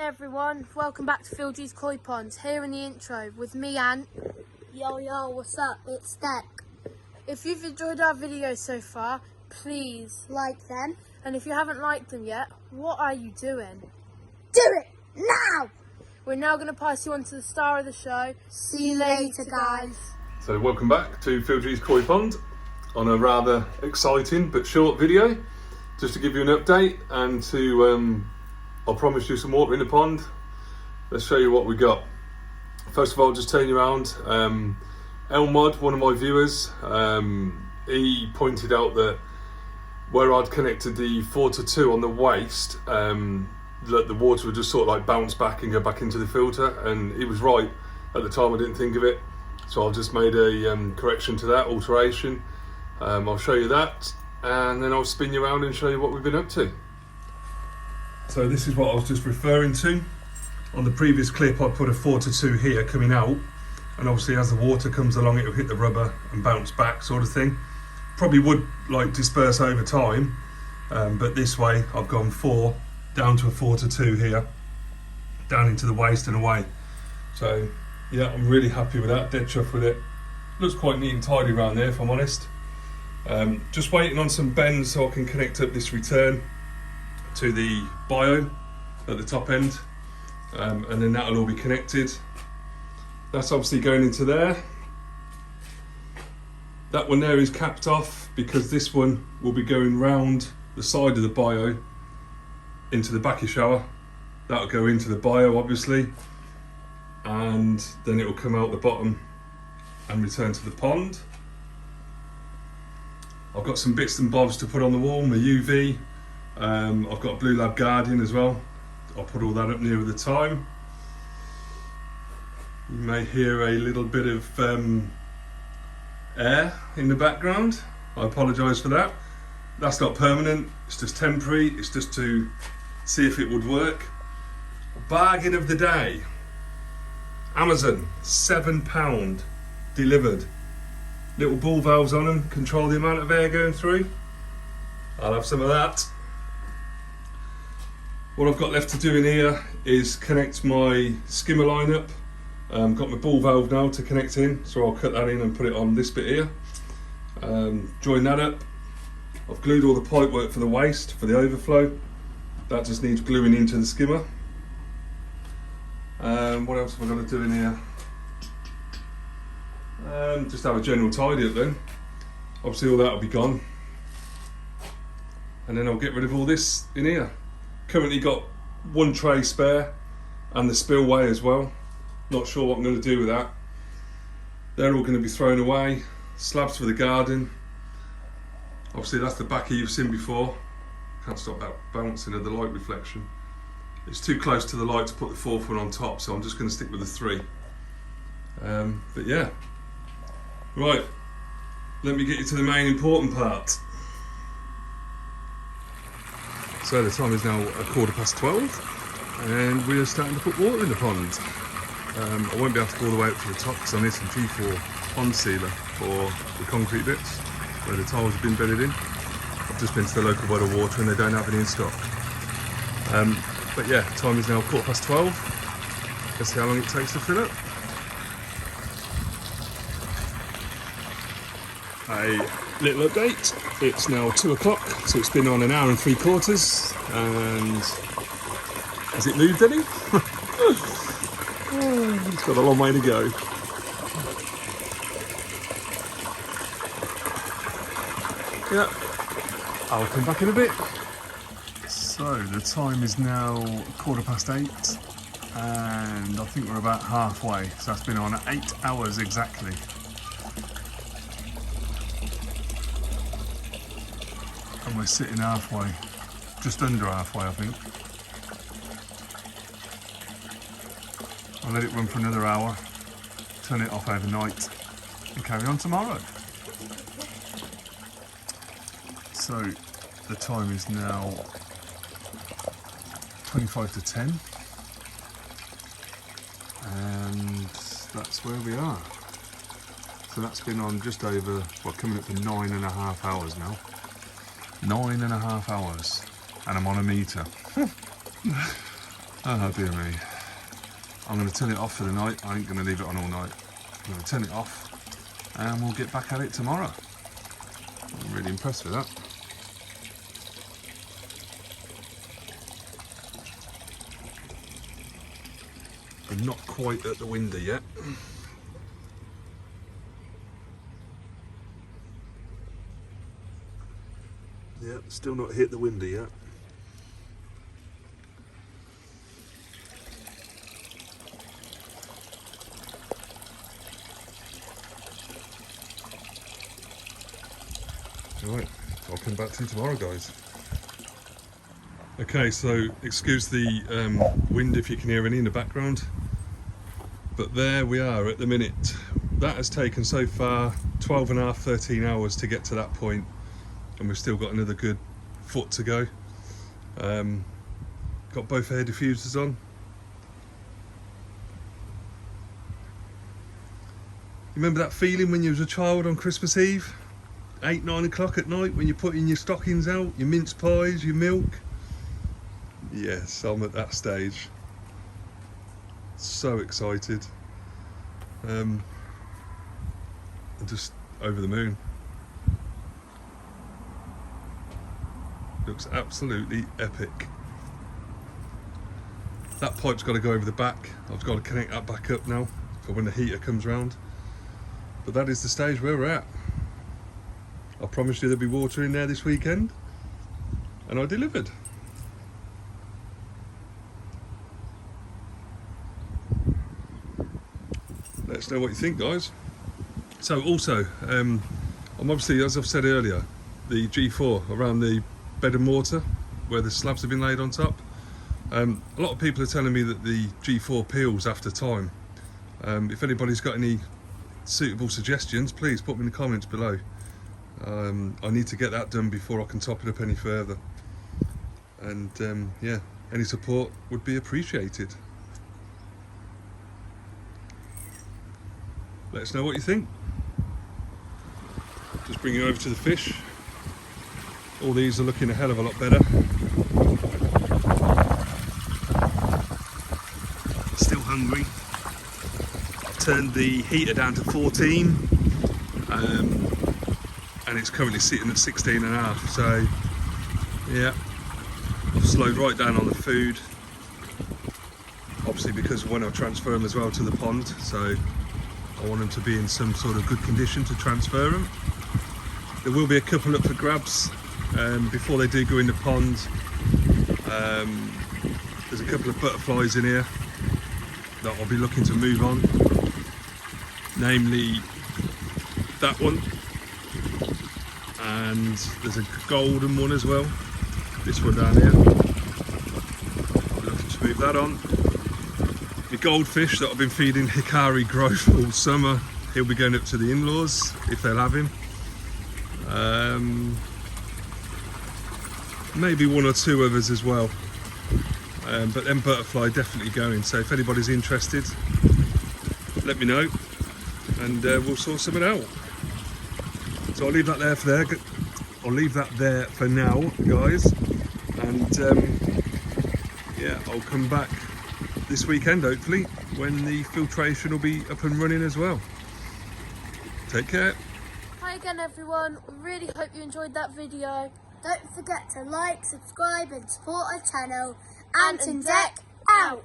everyone, welcome back to Phil G's Koi Ponds, here in the intro with me and yo, what's up, it's Deck. If you've enjoyed our videos so far, please like them, and if you haven't liked them yet, what are you doing? Do it now! We're now going to pass you on to the star of the show. See you later, guys. So welcome back to Phil G's Koi Pond on a rather exciting but short video, just to give you an update and to I'll promise you some water in the pond. Let's show you what we got. First of all, just turn you around. Elmod, one of my viewers, he pointed out that where I'd connected the 4-2 on the waste, that the water would just sort of like bounce back and go back into the filter, and he was right. At the time I didn't think of it, so I've just made a correction to that, alteration. I'll show you that, and then I'll spin you around and show you what we've been up to. So this is what I was just referring to. On the previous clip I put a 4-2 here coming out, and obviously as the water comes along it'll hit the rubber and bounce back, sort of thing. Probably would like disperse over time, but this way I've gone 4 down to a 4-2 here, down into the waste and away. So yeah, I'm really happy with that, dead chuffed with it. Looks quite neat and tidy around there, if I'm honest. Just waiting on some bends so I can connect up this return to the bio at the top end, and then that'll all be connected. That's obviously going into there. That one there is capped off because this one will be going round the side of the bio into the backy shower. That'll go into the bio obviously, and then it will come out the bottom and return to the pond. I've got some bits and bobs to put on the wall, my UV. I've got a Blue Lab Guardian as well. I'll put all that up nearer the time. You may hear a little bit of air in the background. I apologise for that. That's not permanent, it's just temporary. It's just to see if it would work. Bargain of the day. Amazon, £7 delivered. Little ball valves on them, control the amount of air going through. I'll have some of that. What I've got left to do in here is connect my skimmer line up. Got my ball valve now to connect in, so I'll cut that in and put it on this bit here. Join that up. I've glued all the pipe work for the waste, for the overflow. That just needs gluing into the skimmer. What else have I got to do in here? Just have a general tidy up then. Obviously all that will be gone. And then I'll get rid of all this in here. Currently got one tray spare and the spillway as well. Not sure what I'm going to do with that. They're all going to be thrown away. Slabs for the garden. Obviously that's the backy you've seen before. Can't stop that bouncing of the light reflection. It's too close to the light to put the 4th one on top, so I'm just going to stick with the 3. But yeah. Right, let me get you to the main important part. So the time is now 12:15 and we are starting to put water in the pond. I won't be able to go all the way up to the top because I need some G4 pond sealer for the concrete bits where the tiles have been bedded in. I've just been to the local bottle of water and they don't have any in stock. But yeah, time is now 12:15. Let's see how long it takes to fill up. A little update, it's now 2 o'clock, so it's been on an hour and 3/4, and has it moved any? It's got a long way to go. Yeah, I'll come back in a bit. So the time is now 8:15, and I think we're about halfway, so that's been on 8 hours exactly. And we're sitting halfway, just under halfway I think. I'll let it run for another hour, turn it off overnight and carry on tomorrow. So the time is now 10:25, and that's where we are. So that's been on just over, well, coming up to 9.5 hours now. 9.5 hours, and I'm on a meter. Oh dear me. I'm going to turn it off for the night. I ain't going to leave it on all night. I'm going to turn it off and we'll get back at it tomorrow. I'm really impressed with that. I'm not quite at the window yet. Yeah, still not hit the window yet. Alright, I'll come back to you tomorrow, guys. Okay, so excuse the wind if you can hear any in the background. But there we are at the minute. That has taken so far 12 and a half, 13 hours to get to that point, and we've still got another good foot to go. Got both air diffusers on. You remember that feeling when you was a child on Christmas Eve? 8, 9 o'clock at night when you're putting your stockings out, your mince pies, your milk? Yes, I'm at that stage. So excited. I'm just over the moon. Looks absolutely epic. That pipe's got to go over the back. I've got to connect that back up now for when the heater comes round. But that is the stage where we're at. I promised you there'd be water in there this weekend, and I delivered. Let us know what you think, guys. So also, I'm obviously, as I've said earlier, the G4 around the bed and mortar where the slabs have been laid on top. A lot of people are telling me that the G4 peels after time. If anybody's got any suitable suggestions, please put them in the comments below. I need to get that done before I can top it up any further. And yeah, any support would be appreciated. Let us know what you think. Just bring you over to the fish. All these are looking a hell of a lot better. Still hungry. I've turned the heater down to 14. And it's currently sitting at 16 and a half, so yeah, I've slowed right down on the food, obviously because when I transfer them as well to the pond, so I want them to be in some sort of good condition to transfer them. There will be a couple up for grabs before they do go in the pond. There's a couple of butterflies in here that I'll be looking to move on, namely that one. And there's a golden one as well, this one down here. I'm looking to move that on. The goldfish that I've been feeding Hikari growth all summer, he'll be going up to the in-laws if they'll have him. Maybe one or two others as well, but then butterfly definitely going, so if anybody's interested, let me know and we'll sort something out. So I'll leave that there for there. I'll leave that there for now, guys. And yeah, I'll come back this weekend, hopefully, when the filtration will be up and running as well. Take care. Hi again, everyone. We really hope you enjoyed that video. Don't forget to like, subscribe, and support our channel. Ant and Deck out.